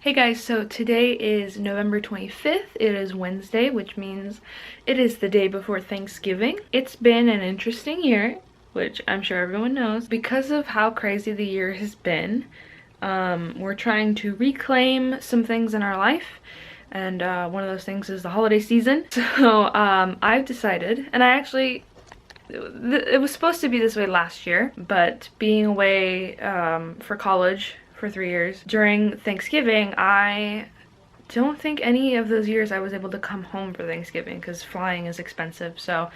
Hey guys, so today is November 25th. It is Wednesday, which means it is the day before Thanksgiving. It's been an interesting year, which I'm sure everyone knows. Because of how crazy the year has been, we're trying to reclaim some things in our life. And one of those things is the holiday season. So I've decided, and it was supposed to be this way last year, but being away for college for 3 years. During Thanksgiving, I don't think any of those years I was able to come home for Thanksgiving because flying is expensive. So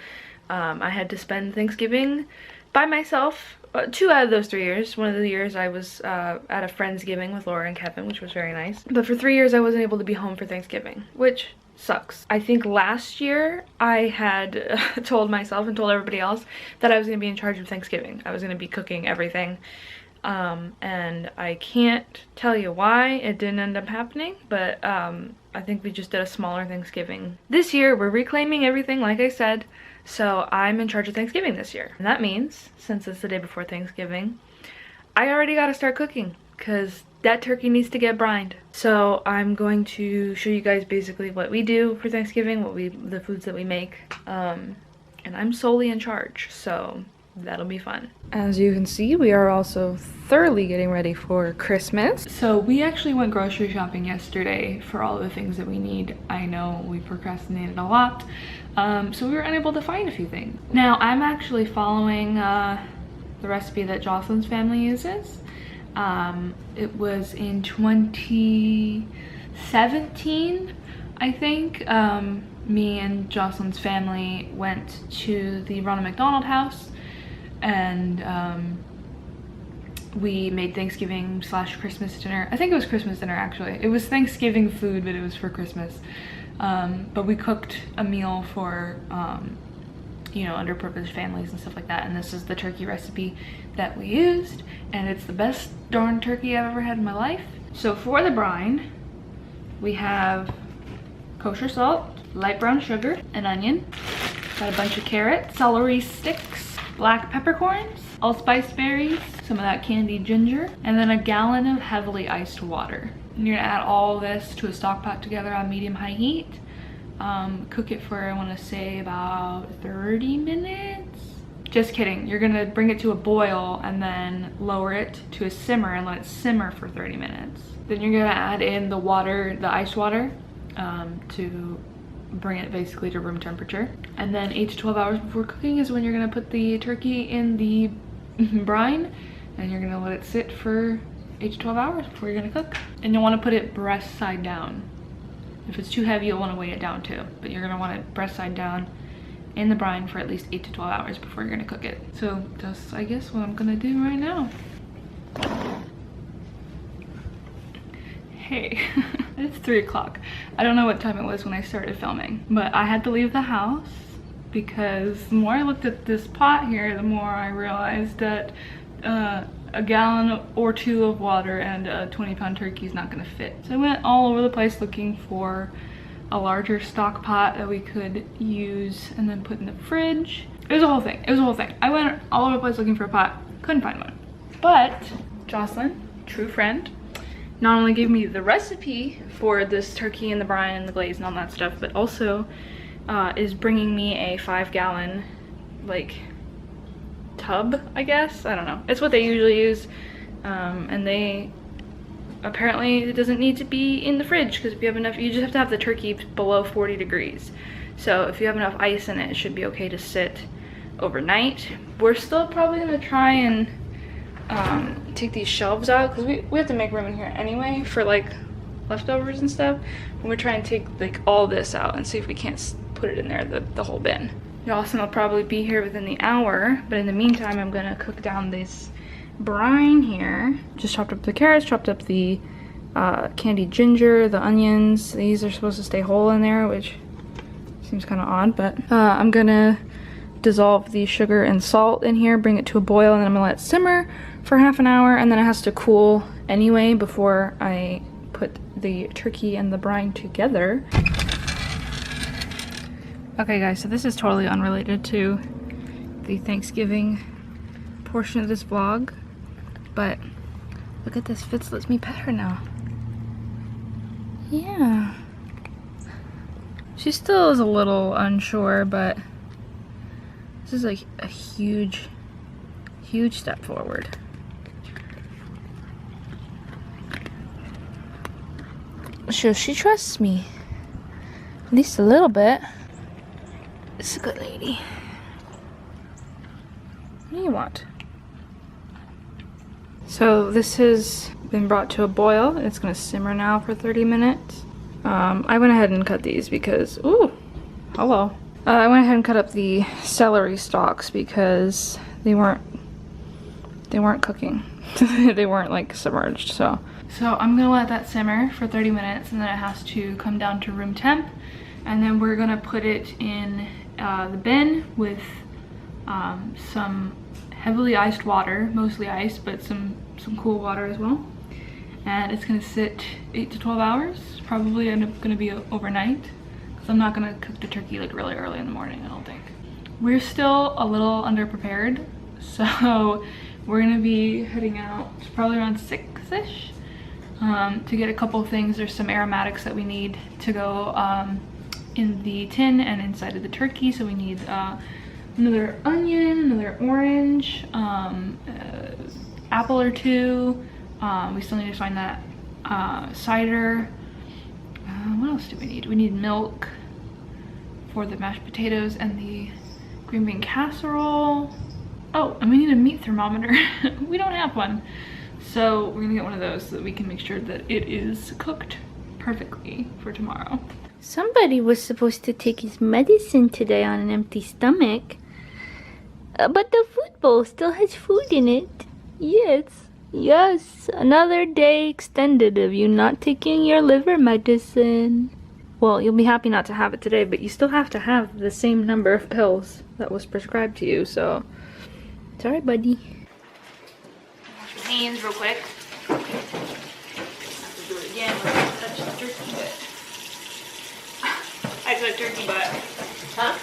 I had to spend Thanksgiving by myself. 2 out of those 3 years. One of the years I was at a Friendsgiving with Laura and Kevin, which was very nice. But for 3 years I wasn't able to be home for Thanksgiving, which sucks. I think last year I had told myself and told everybody else that I was going to be in charge of Thanksgiving. I was going to be cooking everything. And I can't tell you why it didn't end up happening, but I think we just did a smaller Thanksgiving. This year we're reclaiming everything, like I said, so I'm in charge of Thanksgiving this year. And that means, since it's the day before Thanksgiving, I already gotta start cooking because that turkey needs to get brined. So I'm going to show you guys basically what we do for Thanksgiving, the foods that we make, and I'm solely in charge, so that'll be fun. As you can see, we are also thoroughly getting ready for Christmas. So we actually went grocery shopping yesterday for all the things that we need. I know we procrastinated a lot, so we were unable to find a few things. Now I'm actually following the recipe that Jocelyn's family uses. It was in 2017, I think. Me and Jocelyn's family went to the Ronald McDonald House, and we made Thanksgiving / Christmas dinner. I think it was Christmas dinner, actually. It was Thanksgiving food, but it was for Christmas. But we cooked a meal for you know, underprivileged families and stuff like that, and this is the turkey recipe that we used, and it's the best darn turkey I've ever had in my life. So for the brine, we have kosher salt, light brown sugar, an onion, got a bunch of carrots, celery sticks, black peppercorns, allspice berries, some of that candied ginger, and then a gallon of heavily iced water. And you're gonna add all this to a stock pot together on medium-high heat. Cook it for, I wanna say, about 30 minutes. Just kidding, you're gonna bring it to a boil and then lower it to a simmer and let it simmer for 30 minutes. Then you're gonna add in the water, the ice water, to bring it basically to room temperature. And then 8 to 12 hours before cooking is when you're gonna put the turkey in the brine, and you're gonna let it sit for 8 to 12 hours before you're gonna cook. And you'll wanna put it breast side down. If it's too heavy, you'll wanna weigh it down too, but you're gonna want it breast side down in the brine for at least 8 to 12 hours before you're gonna cook it. So that's, I guess, what I'm gonna do right now. Hey, it's 3 o'clock. I don't know what time it was when I started filming, but I had to leave the house because the more I looked at this pot here, the more I realized that a gallon or 2 of water and a 20-pound turkey is not gonna fit. So I went all over the place looking for a larger stock pot that we could use and then put in the fridge. It was a whole thing. It was a whole thing. I went all over the place looking for a pot, couldn't find one. But Jocelyn, true friend, not only gave me the recipe for this turkey and the brine and the glaze and all that stuff, but also is bringing me a 5-gallon like tub, I guess. I don't know. It's what they usually use, and they apparently, it doesn't need to be in the fridge because if you have enough, you just have to have the turkey below 40 degrees. So if you have enough ice in it, it should be okay to sit overnight. We're still probably gonna try and take these shelves out because we have to make room in here anyway for like leftovers and stuff. And we're trying to take like all this out and see if we can't put it in there, the whole bin. Jocelyn will probably be here within the hour, but in the meantime I'm gonna cook down this brine here. Just chopped up the carrots, chopped up the candied ginger, the onions. These are supposed to stay whole in there, which seems kind of odd, but I'm gonna dissolve the sugar and salt in here, bring it to a boil, and then I'm gonna let it simmer for half an hour, and then it has to cool anyway before I put the turkey and the brine together. Okay guys, so this is totally unrelated to the Thanksgiving portion of this vlog, but look at this, Fitz lets me pet her now. Yeah. She still is a little unsure, but this is like a huge step forward. So she trusts me. At least a little bit. It's a good lady. What do you want? So this has been brought to a boil. It's gonna simmer now for 30 minutes. I went ahead and cut these because, ooh, hello. I went ahead and cut up the celery stalks because they weren't cooking. They weren't like submerged, so I'm gonna let that simmer for 30 minutes and then it has to come down to room temp, and then we're gonna put it in the bin with some heavily iced water, mostly ice, but some cool water as well. And it's gonna sit 8 to 12 hours. Probably end up gonna be overnight because I'm not gonna cook the turkey like really early in the morning, I don't think. We're still a little underprepared, so we're gonna be heading out probably around 6-ish to get a couple things. There's some aromatics that we need to go in the tin and inside of the turkey. So we need another onion, another orange, apple or two. We still need to find that cider. What else do we need? We need milk for the mashed potatoes and the green bean casserole. Oh, and we need a meat thermometer. We don't have one. So we're gonna get one of those so that we can make sure that it is cooked perfectly for tomorrow. Somebody was supposed to take his medicine today on an empty stomach. But the food bowl still has food in it. Yes, another day extended of you not taking your liver medicine. Well, you'll be happy not to have it today, but you still have to have the same number of pills that was prescribed to you, so sorry, buddy. Wash your hands real quick. Have to do it again. Let's touch the turkey butt. I said turkey butt. Huh?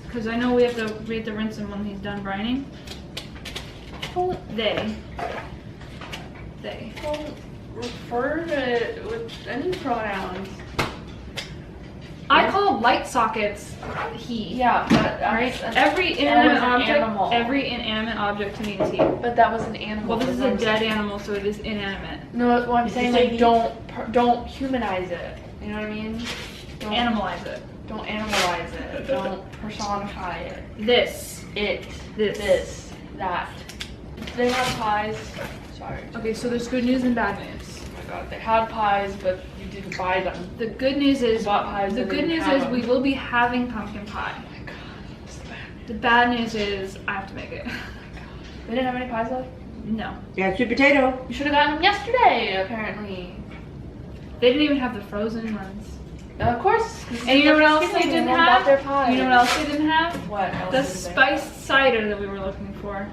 Because I know we have to rinse him when he's done brining. They don't refer to it with any pronouns. I call light sockets he. Yeah, but right? Every inanimate object to me is he. But that was an animal. Well, this is a dead animal, so it is inanimate. No, that's what I'm saying. Like, don't humanize it. You know what I mean? Don't animalize it. Don't animalize it. Don't personify it. This, that. They have pies. Sorry. Okay, so there's good news and bad news. Oh my god, they had pies, but you didn't buy them. The good news is we will be having pumpkin pie. Oh my god, that's the bad news. The bad news is I have to make it. Oh my god. They didn't have any pies left? No. Yeah, sweet potato. You should have gotten them yesterday, apparently. They didn't even have the frozen ones. Of course. And you know what else they didn't have? You know what else they didn't have? What else? The spiced cider that we were looking for.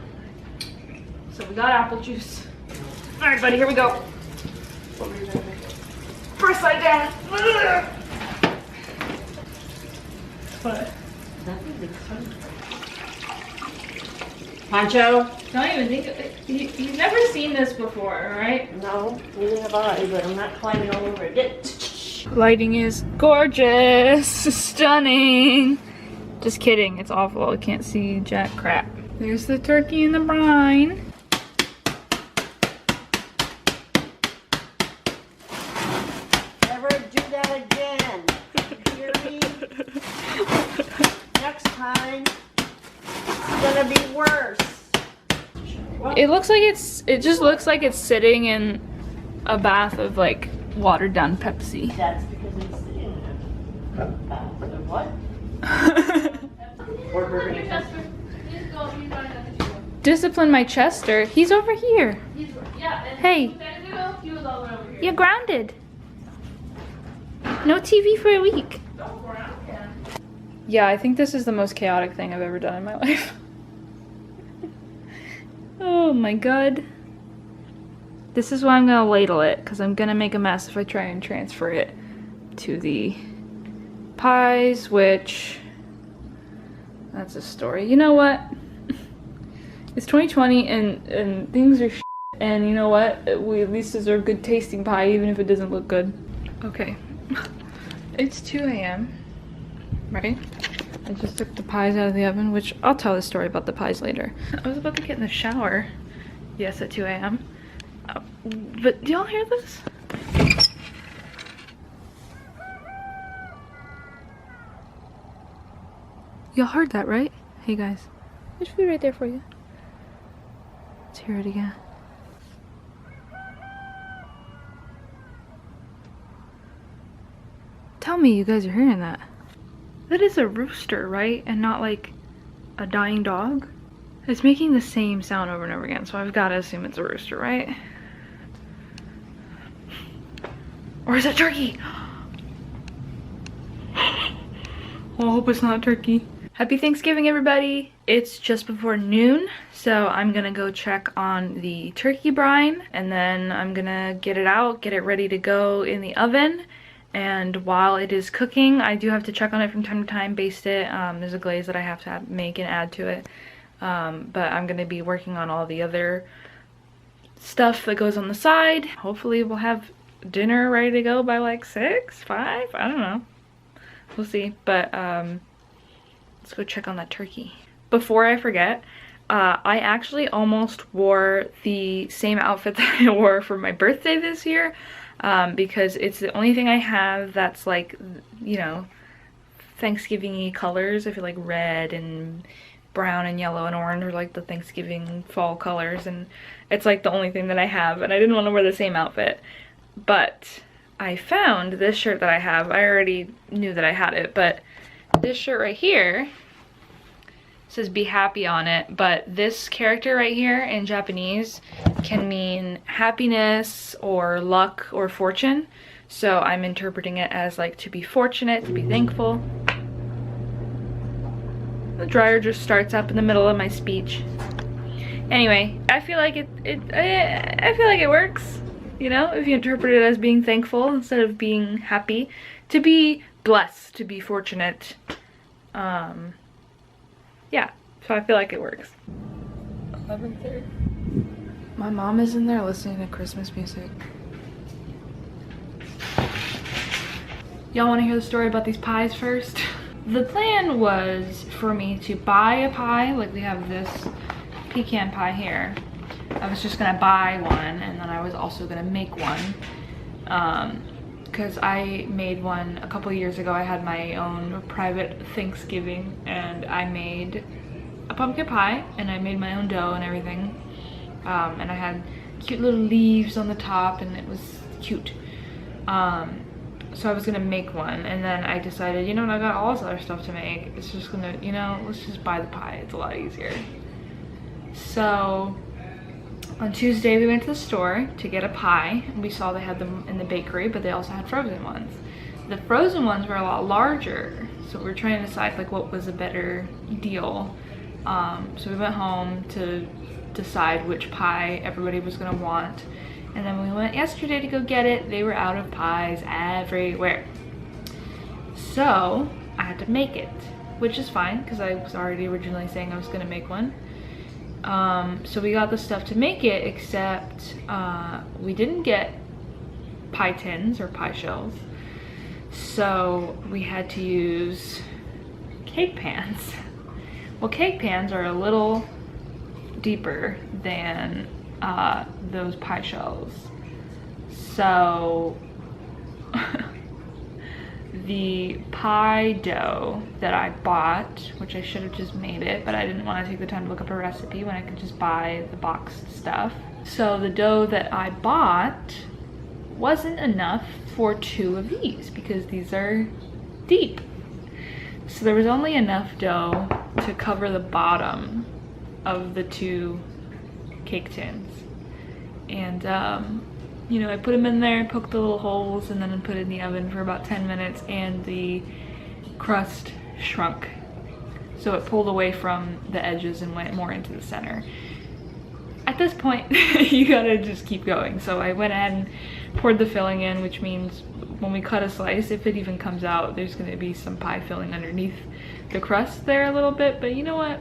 So we got apple juice. All right, buddy, here we go. What were you gonna make? First side down. What? Pancho? Don't even think of it. You've never seen this before, right? No, neither have I, but I'm not climbing all over it. Lighting is gorgeous, stunning. Just kidding, it's awful. I can't see jack crap. There's the turkey in the brine. Never do that again. You hear me? Next time, it's gonna be worse. It looks like it just looks like it's sitting in a bath of like watered down Pepsi. That's because it's in a bath of what? Or burgundy. Discipline my Chester. He's over here. Hey. You're grounded. No TV for a week. Yeah, I think this is the most chaotic thing I've ever done in my life. Oh my god. This is why I'm gonna ladle it, because I'm gonna make a mess if I try and transfer it to the pies, which... that's a story. You know what? It's 2020 and things are shit, and you know what? We at least deserve good tasting pie, even if it doesn't look good. Okay, it's 2 a.m., right? I just took the pies out of the oven, which I'll tell the story about the pies later. I was about to get in the shower, yes, at 2 a.m. But do y'all hear this? Y'all heard that, right? Hey guys, there's food right there for you. Let's hear it again. Tell me you guys are hearing that. That is a rooster, right? And not like a dying dog? It's making the same sound over and over again, so I've got to assume it's a rooster, right? Or is it turkey? Well, I hope it's not turkey. Happy Thanksgiving, everybody. It's just before noon, so I'm gonna go check on the turkey brine, and then I'm gonna get it out, get it ready to go in the oven. And while it is cooking, I do have to check on it from time to time, baste it. There's a glaze that I have to make and add to it. But I'm gonna be working on all the other stuff that goes on the side. Hopefully we'll have dinner ready to go by like 6, 5, I don't know. We'll see, but let's go check on that turkey. Before I forget, I actually almost wore the same outfit that I wore for my birthday this year, because it's the only thing I have that's like, you know, Thanksgiving-y colors. I feel like red and brown and yellow and orange are like the Thanksgiving fall colors, and it's like the only thing that I have, and I didn't want to wear the same outfit. But I found this shirt that I have. I already knew that I had it, but this shirt right here says "Be Happy" on it, but this character right here in Japanese can mean happiness or luck or fortune. So I'm interpreting it as like to be fortunate, to be thankful. The dryer just starts up in the middle of my speech. Anyway, I feel like I feel like it works. You know, if you interpret it as being thankful instead of being happy, to be blessed, to be fortunate. Yeah, so I feel like it works. 11:30. My mom is in there listening to Christmas music. Y'all want to hear the story about these pies first? The plan was for me to buy a pie, like we have this pecan pie here. I was just gonna buy one, and then I was also gonna make one, because I made one a couple years ago. I had my own private Thanksgiving, and I made a pumpkin pie, and I made my own dough and everything, and I had cute little leaves on the top, and it was cute. So I was gonna make one, and then I decided, you know what, I got all this other stuff to make. It's just gonna, you know, let's just buy the pie. It's a lot easier. So on Tuesday, we went to the store to get a pie, and we saw they had them in the bakery, but they also had frozen ones. The frozen ones were a lot larger, so we were trying to decide like what was a better deal. So we went home to decide which pie everybody was gonna want, and then we went yesterday to go get it. They were out of pies everywhere, so I had to make it, which is fine because I was already originally saying I was gonna make one. So we got the stuff to make it, except we didn't get pie tins or pie shells, so we had to use cake pans. Well, cake pans are a little deeper than those pie shells, so the pie dough that I bought, which I should have just made it, but I didn't want to take the time to look up a recipe when I could just buy the boxed stuff. So the dough that I bought wasn't enough for 2 of these because these are deep. So there was only enough dough to cover the bottom of the 2 cake tins. And you know, I put them in there, poked the little holes, and then I put it in the oven for about 10 minutes, and the crust shrunk. So it pulled away from the edges and went more into the center. At this point, you gotta just keep going. So I went ahead and poured the filling in, which means when we cut a slice, if it even comes out, there's gonna be some pie filling underneath the crust there a little bit, but you know what?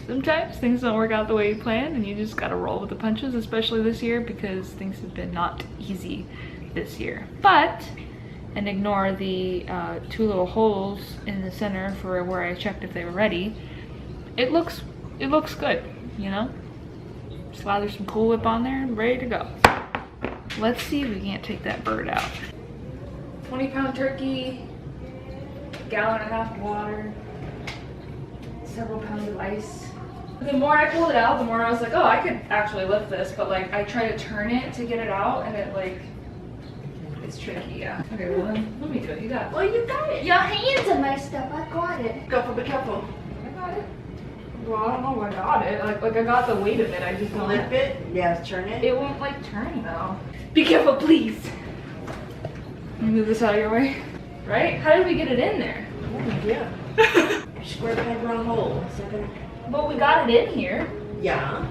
Sometimes things don't work out the way you plan, and you just gotta roll with the punches, especially this year because things have been not easy this year. But, and ignore the 2 little holes in the center for where I checked if they were ready, it looks good, you know? Slather some Cool Whip on there and ready to go. Let's see if we can't take that bird out. 20-pound turkey, 1.5 gallons of water, several pounds of ice. The more I pulled it out, the more I was like, oh, I could actually lift this, but like I try to turn it to get it out and it like, it's tricky, yeah. Okay, well then, let me do it, you got it. Well, you got it. Your hands are messed up. I got it. Careful, be careful. I got it. Well, I don't know if I got it. Like I got the weight of it, I just don't. Flip it? Yeah, turn it. It won't like turn though. Be careful, please. Let me move this out of your way. Right? How did we get it in there? Yeah. Square peg round hole. But we got it in here. Yeah.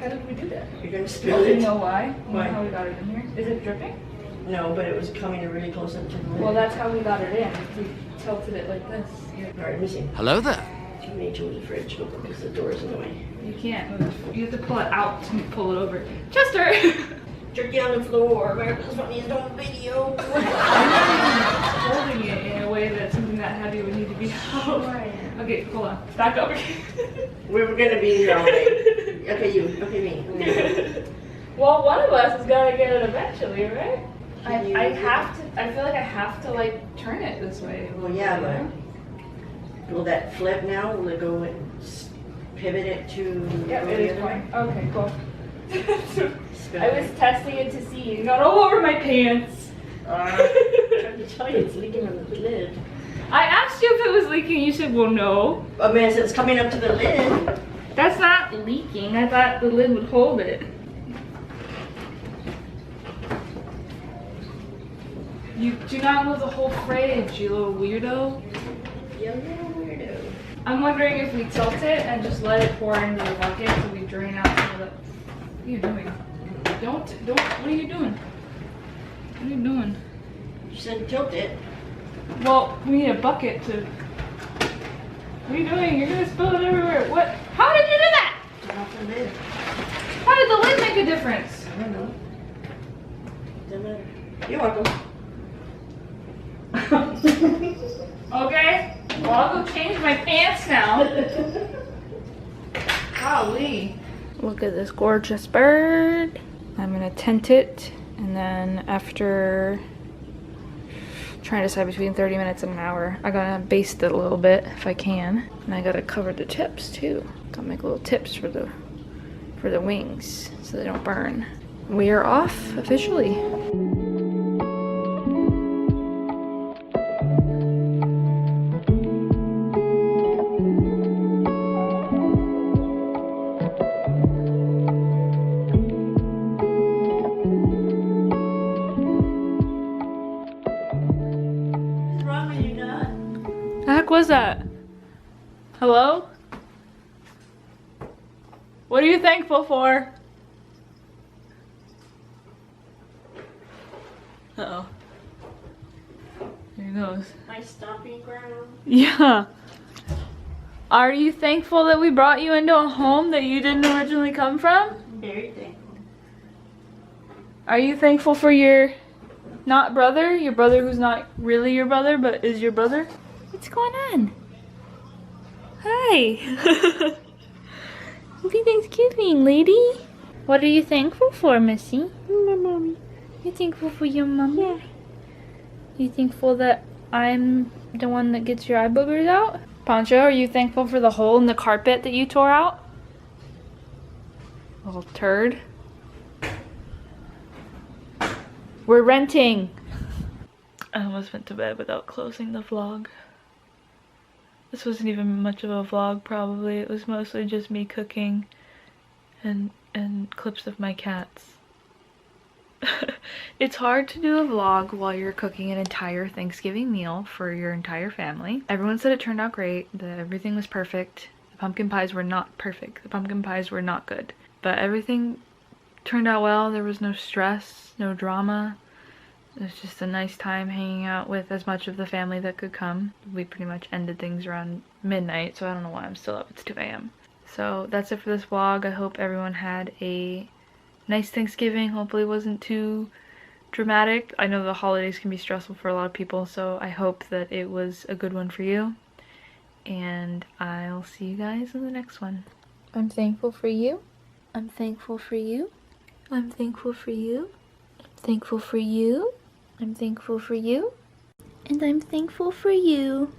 How did we do that? You're gonna Do spill you it. know why? You know Why? how we got it in here? Is it dripping? No, but it was coming really close up to the lid. Well, that's how we got it in. We tilted it like this. Alright, let me see. Hello there. You need to move the fridge over because the door's in the way. You can't move. You have to pull it out to pull it over. Chester! Jerky on the floor. America's funniest home video. Holding it in a way that something that heavy would need to be held. Okay, hold on. Back up. We were gonna be here all day. Okay, you. Okay, me. Well, one of us has got to get it eventually, right? Can you- I have to. I feel like I have to like turn it this way. Well, yeah, but will that flip now? Will it go and pivot it to? Yeah, go it the is other way? going. Okay, cool. Spin I it. was testing it to see. It got all over my pants. I'm trying to tell you, it's leaking on the lid. I asked you if it was leaking. You said, well, no. Oh man, it's coming up to the lid. That's not leaking. I thought the lid would hold it. You do not move the whole fridge, you little weirdo. You little weirdo. I'm wondering if we tilt it and just let it pour into the bucket so we drain out some of the... What are you doing? Don't, what are you doing? What are you doing? You said tilt it. Well, we need a bucket to... What are you doing? You're gonna spill it everywhere. What? How did you do that? Turn off the lid. How did the lid make a difference? I don't know. Doesn't matter. You're welcome. Okay, well I'll go change my pants now. Golly. Look at this gorgeous bird. I'm gonna tent it, and then after trying to decide between 30 minutes and an hour, I gotta baste it a little bit if I can. And I gotta cover the tips too. Gotta make little tips for the wings so they don't burn. We are off officially. What's wrong with you, Dad? The heck was that? Hello? What are you thankful for? Uh-oh. There he goes. My stomping ground. Yeah. Are you thankful that we brought you into a home that you didn't originally come from? Very thankful. Are you thankful for your not brother? Your brother who's not really your brother but is your brother? What's going on? Hi. Happy Thanksgiving, lady. What are you thankful for, Missy? My mommy. You thankful for your mom? Yeah. You thankful that I'm the one that gets your eye boogers out? Poncho, are you thankful for the hole in the carpet that you tore out? Little turd. We're renting. I almost went to bed without closing the vlog. This wasn't even much of a vlog, probably. It was mostly just me cooking and clips of my cats. It's hard to do a vlog while you're cooking an entire Thanksgiving meal for your entire family. Everyone said it turned out great, that everything was perfect. The pumpkin pies were not perfect. The pumpkin pies were not good. But everything turned out well. There was no stress, no drama. It was just a nice time hanging out with as much of the family that could come. We pretty much ended things around midnight, so I don't know why I'm still up. It's 2 a.m. So that's it for this vlog. I hope everyone had a nice Thanksgiving. Hopefully it wasn't too dramatic. I know the holidays can be stressful for a lot of people, so I hope that it was a good one for you. And I'll see you guys in the next one. I'm thankful for you. I'm thankful for you. I'm thankful for you. Thankful for you. I'm thankful for you. And I'm thankful for you.